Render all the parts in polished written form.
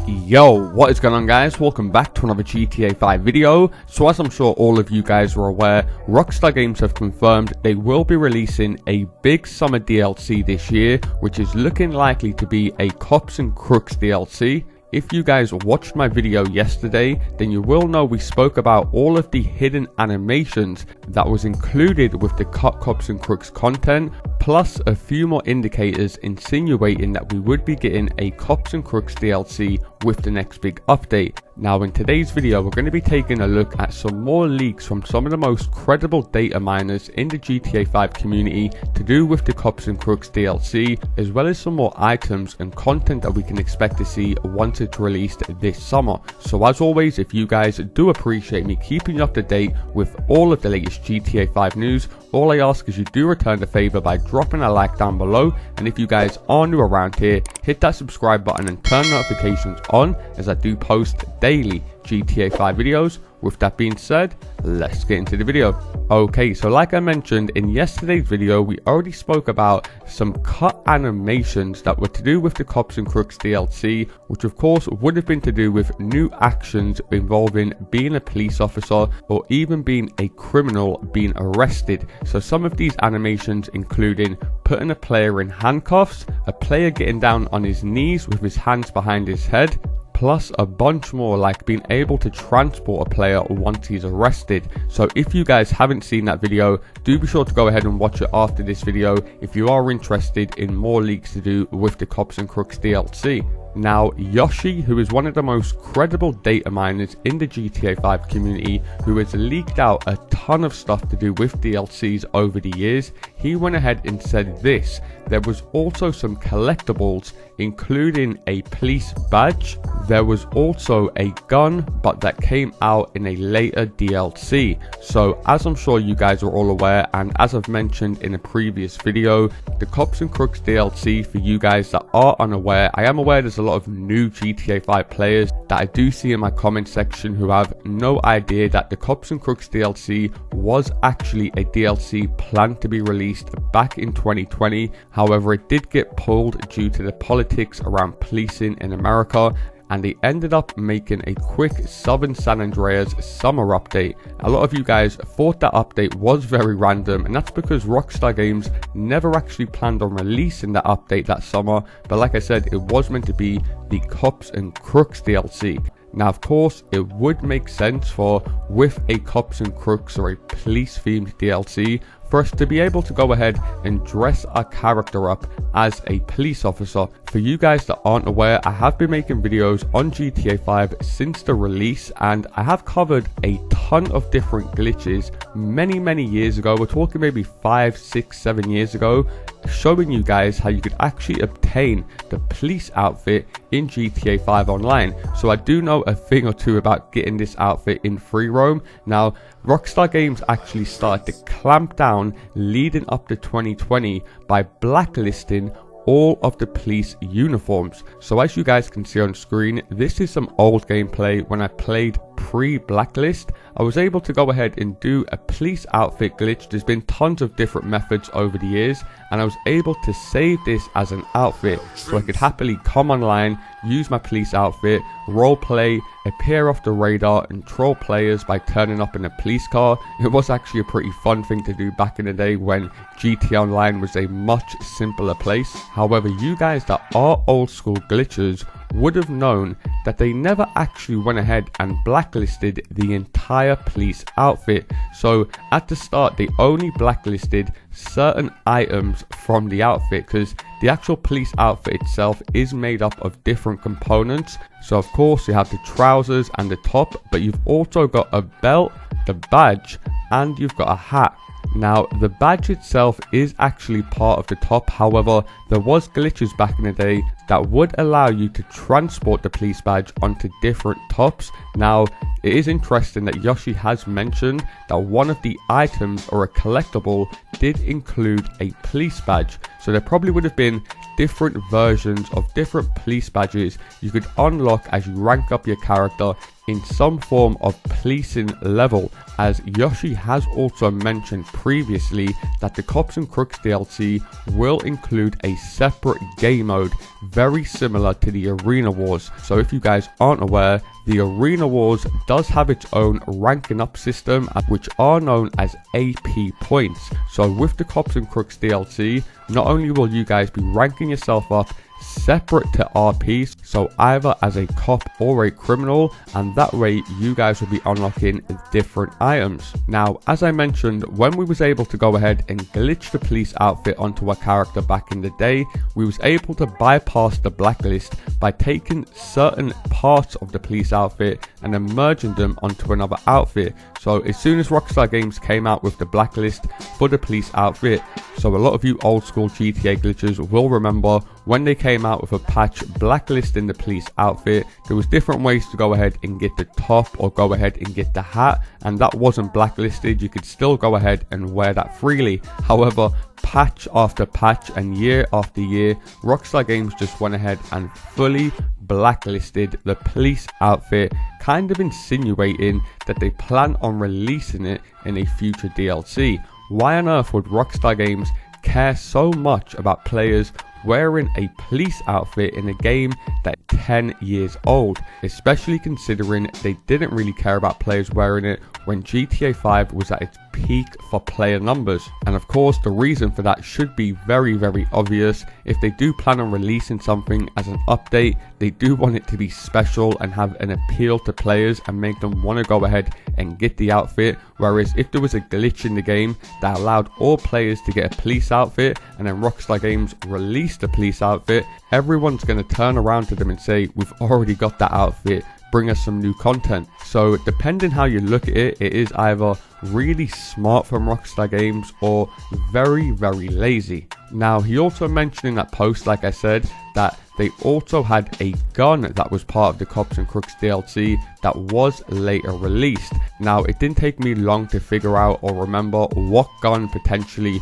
Yo, what is going on guys? Welcome back to another GTA 5 video. So as I'm sure all of you guys are aware, Rockstar Games have confirmed they will be releasing a big summer DLC this year, which is looking likely to be a Cops and Crooks DLC. If you guys watched my video yesterday, then you will know we spoke about all of the hidden animations that was included with the Cops and Crooks content, plus a few more indicators insinuating that we would be getting a Cops and Crooks DLC with the next big update. Now in today's video, we're going to be taking a look at some more leaks from some of the most credible data miners in the GTA 5 community to do with the Cops and Crooks DLC, as well as some more items and content that we can expect to see once it's released this summer. So as always, if you guys do appreciate me keeping you up to date with all of the latest GTA 5 news, all I ask is you do return the favor by dropping a like down below, and if you guys are new around here, hit that subscribe button and turn notifications on, as I do post daily GTA 5 videos. With that being said, let's get into the video. Okay, so like I mentioned in yesterday's video, we already spoke about some cut animations that were to do with the Cops and Crooks DLC, which of course would have been to do with new actions involving being a police officer or even being a criminal being arrested. So some of these animations including putting a player in handcuffs, a player getting down on his knees with his hands behind his head, plus a bunch more like being able to transport a player once he's arrested. So if you guys haven't seen that video, do be sure to go ahead and watch it after this video if you are interested in more leaks to do with the Cops and Crooks DLC. Now, Yoshi, who is one of the most credible data miners in the GTA 5 community, who has leaked out a ton of stuff to do with DLCs over the years, he went ahead and said this: there was also some collectibles, including a police badge. There was also a gun, but that came out in a later DLC. So as I'm sure you guys are all aware, and as I've mentioned in a previous video, the Cops and Crooks DLC, for you guys that are unaware, I am aware there's a lot of new GTA 5 players that I do see in my comment section who have no idea that the Cops and Crooks DLC was actually a DLC planned to be released back in 2020. However, it did get pulled due to the politics around policing in America, and they ended up making a quick Southern San Andreas summer update. A lot of you guys thought that update was very random, and that's because Rockstar Games never actually planned on releasing that update that summer, but like I said, it was meant to be the Cops and Crooks DLC. Now of course it would make sense for, with a Cops and Crooks or a police themed DLC, for us to be able to go ahead and dress our character up as a police officer. For you guys that aren't aware, I have been making videos on GTA 5 since the release, and I have covered a ton of different glitches many years ago. We're talking maybe 5, 6, 7 years ago, showing you guys how you could actually obtain the police outfit in GTA 5 online. So I do know a thing or two about getting this outfit in free roam. Now Rockstar Games actually started to clamp down leading up to 2020 by blacklisting all of the police uniforms. So as you guys can see on screen, this is some old gameplay when I played pre-blacklist. I was able to go ahead and do a police outfit glitch. There's been tons of different methods over the years, and I was able to save this as an outfit so I could happily come online, use my police outfit, roleplay, appear off the radar, and troll players by turning up in a police car. It was actually a pretty fun thing to do back in the day when GTA Online was a much simpler place. However, you guys that are old school glitchers would have known that they never actually went ahead and blacklisted the entire police outfit. So at the start they only blacklisted certain items from the outfit, because the actual police outfit itself is made up of different components. So of course you have the trousers and the top, but you've also got a belt, the badge, and you've got a hat. Now the badge itself is actually part of the top. However, there was glitches back in the day that would allow you to transport the police badge onto different tops. Now it is interesting that Yoshi has mentioned that one of the items or a collectible did include a police badge. So there probably would have been different versions of different police badges you could unlock as you rank up your character in some form of policing level, as Yoshi has also mentioned previously that the Cops and Crooks DLC will include a separate game mode very similar to the Arena Wars. So if you guys aren't aware, the Arena Wars does have its own ranking up system, which are known as AP points. So with the Cops and Crooks DLC, not only will you guys be ranking yourself up separate to RPs, so either as a cop or a criminal, and that way you guys will be unlocking different items. Now, as I mentioned, when we was able to go ahead and glitch the police outfit onto our character back in the day, we was able to bypass the blacklist by taking certain parts of the police outfit and then merging them onto another outfit. So as soon as Rockstar Games came out with the blacklist for the police outfit, so a lot of you old school GTA glitchers will remember when they came out with a patch blacklisting the police outfit, there was different ways to go ahead and get the top or go ahead and get the hat, and that wasn't blacklisted. You could still go ahead and wear that freely. However, patch after patch and year after year, Rockstar Games just went ahead and fully blacklisted the police outfit, kind of insinuating that they plan on releasing it in a future DLC. Why on earth would Rockstar Games care so much about players wearing a police outfit in a game that's 10 years old, especially considering they didn't really care about players wearing it when GTA 5 was at its peak for player numbers? And of course, the reason for that should be very, very obvious. If they do plan on releasing something as an update, they do want it to be special and have an appeal to players and make them want to go ahead and get the outfit. Whereas if there was a glitch in the game that allowed all players to get a police outfit and then Rockstar Games released the police outfit, everyone's going to turn around to them and say, we've already got that outfit, bring us some new content. So depending how you look at it, it is either really smart from Rockstar Games or very, very lazy. Now, he also mentioned in that post, like I said, that they also had a gun that was part of the Cops and Crooks DLC that was later released. Now, it didn't take me long to figure out or remember what gun potentially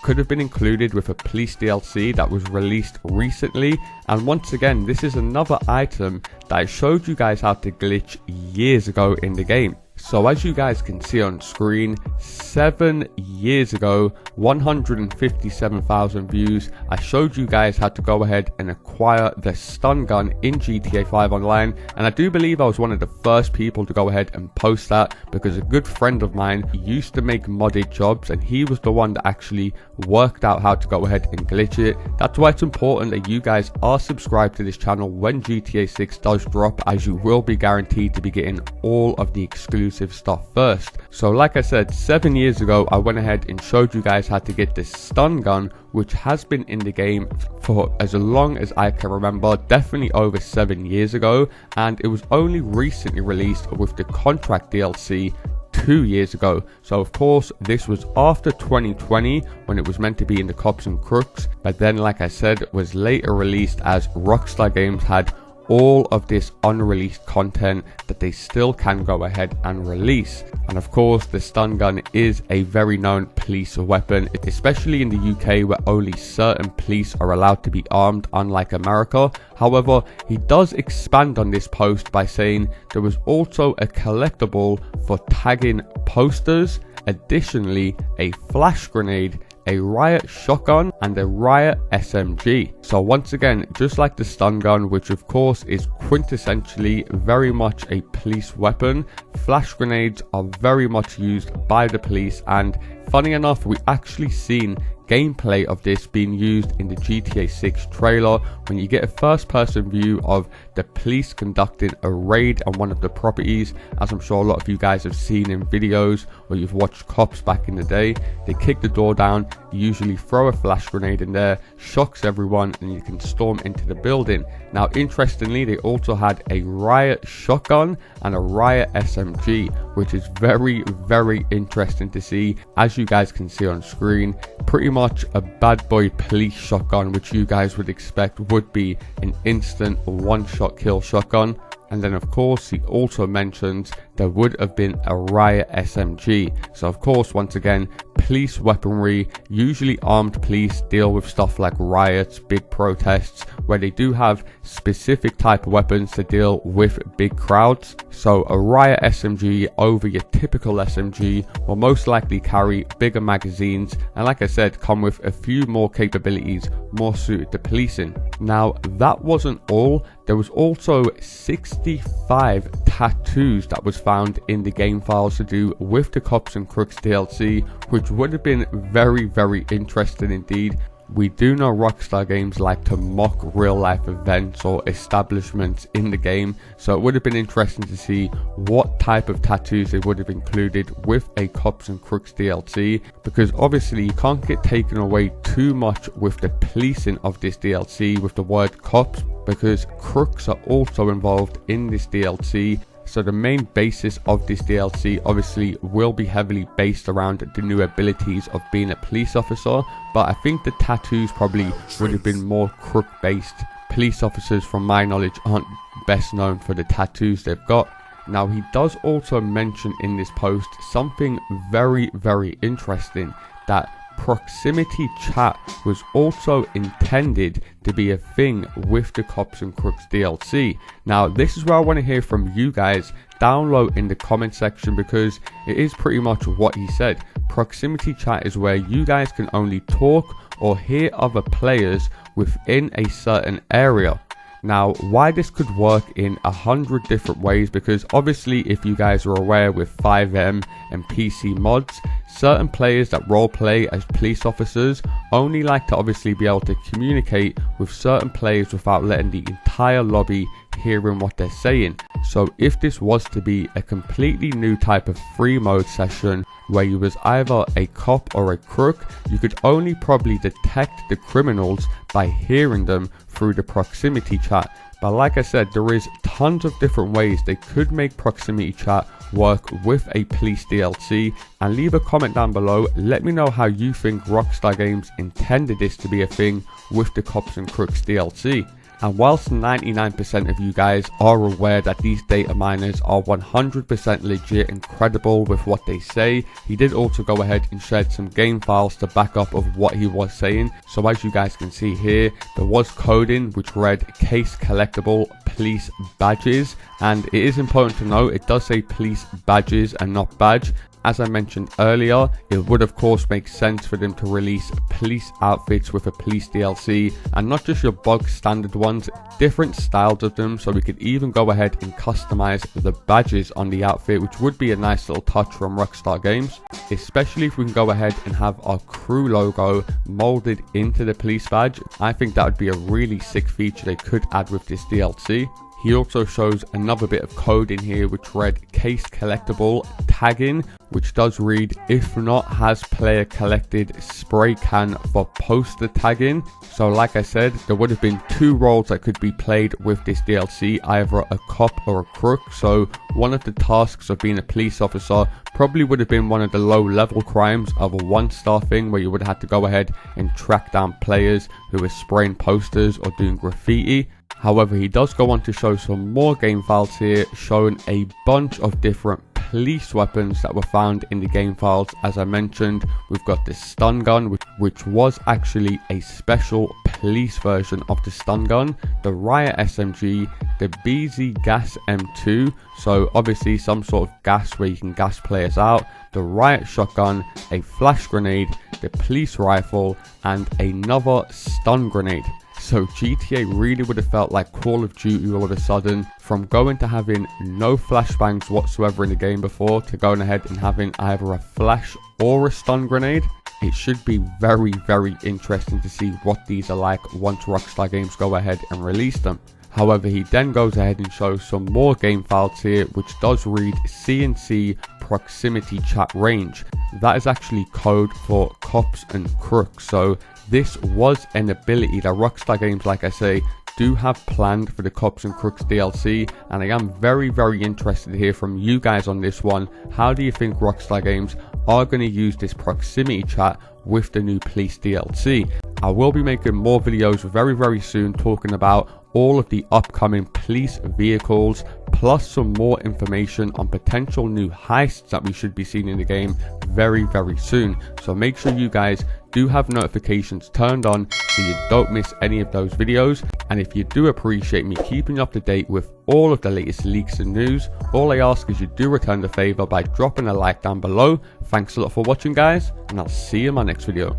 could have been included with a police DLC that was released recently. And once again, this is another item that I showed you guys how to glitch years ago in the game. So as you guys can see on screen, 7 years ago, 157,000 views, I showed you guys how to go ahead and acquire the stun gun in GTA 5 Online, and I do believe I was one of the first people to go ahead and post that because a good friend of mine used to make modded jobs and he was the one that actually worked out how to go ahead and glitch it. That's why it's important that you guys are subscribed to this channel when GTA 6 does drop, as you will be guaranteed to be getting all of the exclusive stuff first. So like I said, 7 years ago I went ahead and showed you guys how to get this stun gun, which has been in the game for as long as I can remember, definitely over 7 years ago, and it was only recently released with the contract DLC 2 years ago. So of course this was after 2020 when it was meant to be in the Cops and Crooks, but then like I said was later released as Rockstar Games had all of this unreleased content that they still can go ahead and release. And of course the stun gun is a very known police weapon, especially in the UK where only certain police are allowed to be armed, unlike America. However, he does expand on this post by saying there was also a collectible for tagging posters, additionally a flash grenade, a riot shotgun, and a riot SMG. So once again, just like the stun gun, which of course is quintessentially very much a police weapon, flash grenades are very much used by the police, and funny enough, we actually seen gameplay of this being used in the GTA 6 trailer when you get a first person view of the police conducting a raid on one of the properties. As I'm sure a lot of you guys have seen in videos or you've watched Cops back in the day, they kick the door down, usually throw a flash grenade in there, shocks everyone, and you can storm into the building. Now interestingly, they also had a riot shotgun and a riot SMG, which is very, very interesting to see. As you guys can see on screen, pretty much a bad boy police shotgun, which you guys would expect would be an instant one-shot kill shotgun. And then of course he also mentions there would have been a riot SMG. So of course, once again, police weaponry, usually armed police deal with stuff like riots, big protests, where they do have specific type of weapons to deal with big crowds. So a riot SMG over your typical SMG will most likely carry bigger magazines, and like I said, come with a few more capabilities more suited to policing. Now that wasn't all. There was also 65 tattoos that was found in the game files to do with the Cops and Crooks DLC, which would have been very, very interesting indeed. We do know Rockstar Games like to mock real life events or establishments in the game, so it would have been interesting to see what type of tattoos they would have included with a Cops and Crooks DLC, because obviously you can't get taken away too much with the policing of this DLC with the word cops, because crooks are also involved in this DLC. So the main basis of this DLC obviously will be heavily based around the new abilities of being a police officer, but I think the tattoos probably would have been more crook based. Police officers, from my knowledge, aren't best known for the tattoos they've got. Now he does also mention in this post something very, very interesting, that proximity chat was also intended to be a thing with the Cops and Crooks DLC. Now this is where I want to hear from you guys down low in the comment section, because it is pretty much what he said. Proximity chat is where you guys can only talk or hear other players within a certain area. Now, why this could work in 100 different ways, because obviously if you guys are aware with 5M and PC mods, certain players that roleplay as police officers only like to obviously be able to communicate with certain players without letting the entire lobby hearing what they're saying. So if this was to be a completely new type of free mode session where you was either a cop or a crook, you could only probably detect the criminals by hearing them through the proximity chat. But like I said, there is tons of different ways they could make proximity chat work with a police DLC, and leave a comment down below. Let me know how you think Rockstar Games intended this to be a thing with the Cops and Crooks DLC. And whilst 99% of you guys are aware that these data miners are 100% legit and credible with what they say, he did also go ahead and shared some game files to back up of what he was saying. So as you guys can see here, there was coding which read case collectible police badges, and it is important to note it does say police badges and not badge. As I mentioned earlier, it would of course make sense for them to release police outfits with a police DLC, and not just your bog standard ones, different styles of them, so we could even go ahead and customize the badges on the outfit, which would be a nice little touch from Rockstar Games, especially if we can go ahead and have our crew logo molded into the police badge. I think that would be a really sick feature they could add with this DLC. He also shows another bit of code in here which read case collectible tagging, which does read if not has player collected spray can for poster tagging. So like I said, there would have been two roles that could be played with this DLC, either a cop or a crook. So one of the tasks of being a police officer probably would have been one of the low level crimes of a 1-star thing, where you would have had to go ahead and track down players who were spraying posters or doing graffiti. However, he does go on to show some more game files here, showing a bunch of different police weapons that were found in the game files. As I mentioned, we've got the stun gun, which was actually a special police version of the stun gun, the riot SMG, the BZ gas M2, so obviously some sort of gas where you can gas players out, the riot shotgun, a flash grenade, the police rifle, and another stun grenade. So GTA really would have felt like Call of Duty all of a sudden, from going to having no flashbangs whatsoever in the game before to going ahead and having either a flash or a stun grenade. It should be very, very interesting to see what these are like once Rockstar Games go ahead and release them. However, he then goes ahead and shows some more game files here, which does read CNC proximity chat range. That is actually code for Cops and Crooks. So this was an ability that Rockstar Games, like I say, do have planned for the Cops and Crooks DLC, and I am very, very interested to hear from you guys on this one. How do you think Rockstar Games are going to use this proximity chat with the new police DLC? I will be making more videos very, very soon talking about all of the upcoming police vehicles, plus some more information on potential new heists that we should be seeing in the game very soon. So make sure you guys do have notifications turned on so you don't miss any of those videos. And if you do appreciate me keeping you up to date with all of the latest leaks and news, all I ask is you do return the favor by dropping a like down below. Thanks a lot for watching, guys, and I'll see you in my next video.